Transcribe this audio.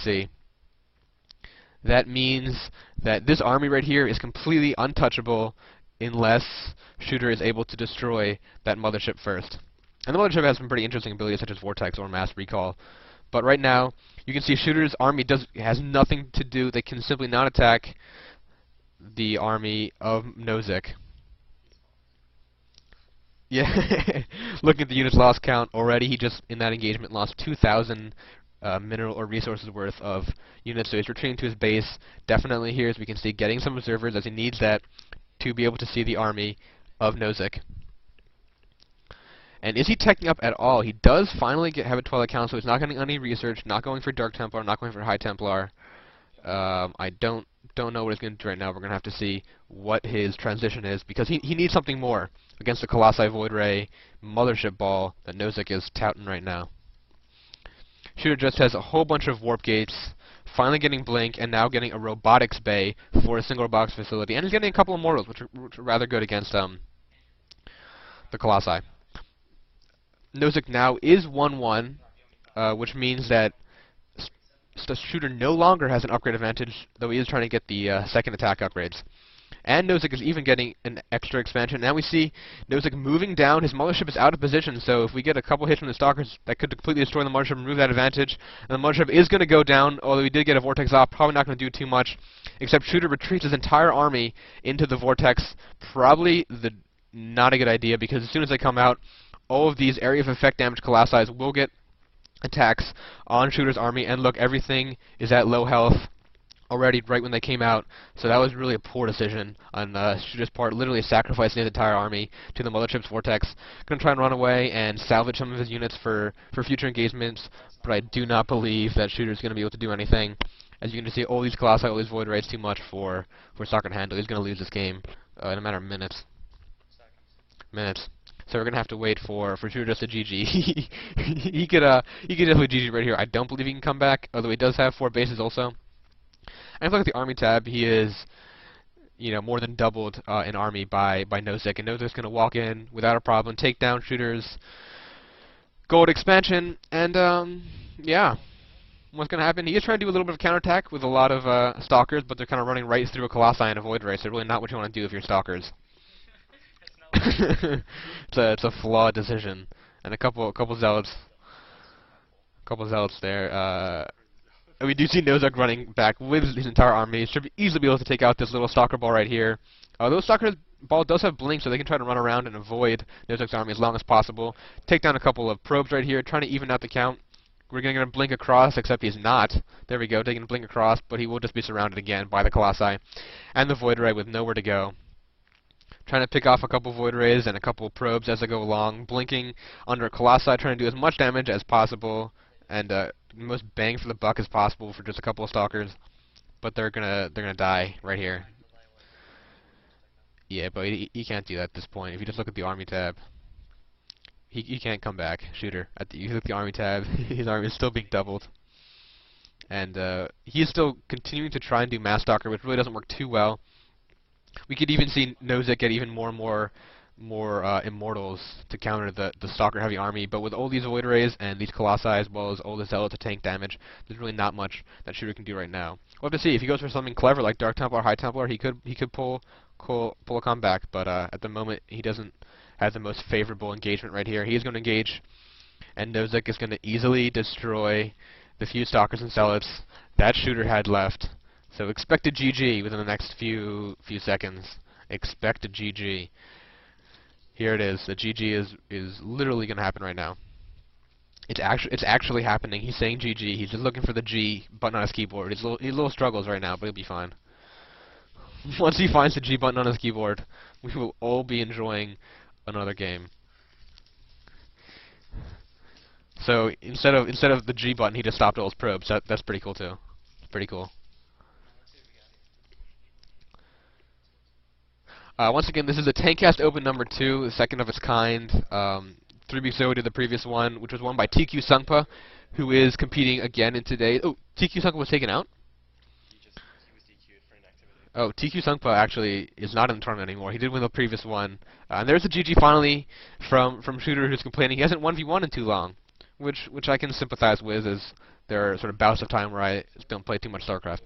see. That means that this army right here is completely untouchable unless Shooter is able to destroy that mothership first. And the mothership has some pretty interesting abilities such as Vortex or Mass Recall. But right now, you can see Shooter's army has nothing to do. They can simply not attack the army of Nozick. Yeah, looking at the units lost count already, he just, in that engagement, lost 2,000 mineral or resources worth of units, so he's retreating to his base. Definitely here, as we can see, getting some observers, as he needs that to be able to see the army of Nozick. And is he teching up at all? He does finally have a Twilight Council. He's not getting any research, not going for Dark Templar, not going for High Templar. I don't know what he's going to do right now. We're going to have to see what his transition is, because he needs something more against the Colossi Void Ray Mothership Ball that Nozick is touting right now. Shooter just has a whole bunch of Warp Gates, finally getting Blink, and now getting a Robotics Bay for a single robotics facility, and he's getting a couple of Mortals, which are rather good against the Colossi. Nozick now is 1-1, which means that Shooter no longer has an upgrade advantage, though he is trying to get the second attack upgrades. And Nozick is even getting an extra expansion. Now we see Nozick moving down. His mothership is out of position, so if we get a couple hits from the Stalkers, that could completely destroy the mothership and remove that advantage. And the mothership is going to go down, although he did get a Vortex off. Probably not going to do too much, except Shooter retreats his entire army into the Vortex. Probably not a good idea, because as soon as they come out, all of these area of effect damage Colossi will get attacks on Shooter's army, and look, everything is at low health already right when they came out, so that was really a poor decision on Shooter's part, literally sacrificing his entire army to the Mothership's Vortex. Gonna try and run away and salvage some of his units for future engagements, but I do not believe that Shooter's gonna be able to do anything. As you can see, all these Colossi, all these Void Rays, too much for Stalker to handle. He's gonna lose this game in a matter of minutes. So we're gonna have to wait for Shooter just to GG. he could definitely GG right here. I don't believe he can come back, although he does have 4 bases also. And if you look at the army tab, he is, more than doubled in army by Nozick, and Nozick's gonna walk in without a problem, take down Shooter's gold expansion, and yeah. What's gonna happen? He is trying to do a little bit of counterattack with a lot of Stalkers, but they're kind of running right through a Colossi and a Void Ray, so really not what you want to do if you're Stalkers. It's a flawed decision, and a couple zealots there. We do see Nozick running back with his entire army. He should easily be able to take out this little Stalker ball right here. Though Stalker's ball does have Blink, so they can try to run around and avoid Nozick's army as long as possible. Take down a couple of probes right here, trying to even out the count. We're going to Blink across, except he's not. There we go, taking Blink across, but he will just be surrounded again by the Colossi and the Void Ray with nowhere to go. Trying to pick off a couple Void Rays and a couple probes as they go along, blinking under Colossi, trying to do as much damage as possible, and most bang for the buck as possible for just a couple of Stalkers. But they're gonna die right here. Yeah, but he can't do that at this point. If you just look at the army tab, he can't come back. Shooter. You look at the army tab, his army is still being doubled, and he's still continuing to try and do Mass Stalker, which really doesn't work too well. We could even see Nozick get even more and more Immortals to counter the Stalker-heavy army, but with all these Void Rays and these Colossi, as well as all the Zealots to tank damage, there's really not much that Shooter can do right now. We'll have to see. If he goes for something clever like Dark Templar or High Templar, he could pull a comeback, but at the moment he doesn't have the most favorable engagement right here. He is going to engage, and Nozick is going to easily destroy the few Stalkers and Zealots that Shooter had left. So expect a GG within the next few seconds. Expect a GG. Here it is. The GG is literally going to happen right now. It's actually happening. He's saying GG. He's just looking for the G button on his keyboard. He little struggles right now, but he'll be fine. Once he finds the G button on his keyboard, we will all be enjoying another game. So instead of the G button, he just stopped all his probes. That's pretty cool too. It's pretty cool. Once again, this is the Tankcast Open number 2, the second of its kind. 3 weeks ago we did the previous one, which was won by TQ Sungpa, who is competing again in today. Oh, TQ Sungpa was taken out? He was DQ'd for inactivity. Oh, TQ Sungpa actually is not in the tournament anymore. He did win the previous one. And there's a GG finally from Shooter, who's complaining he hasn't 1v1 in too long, which I can sympathize with, as There are sort of bouts of time where I don't play too much StarCraft.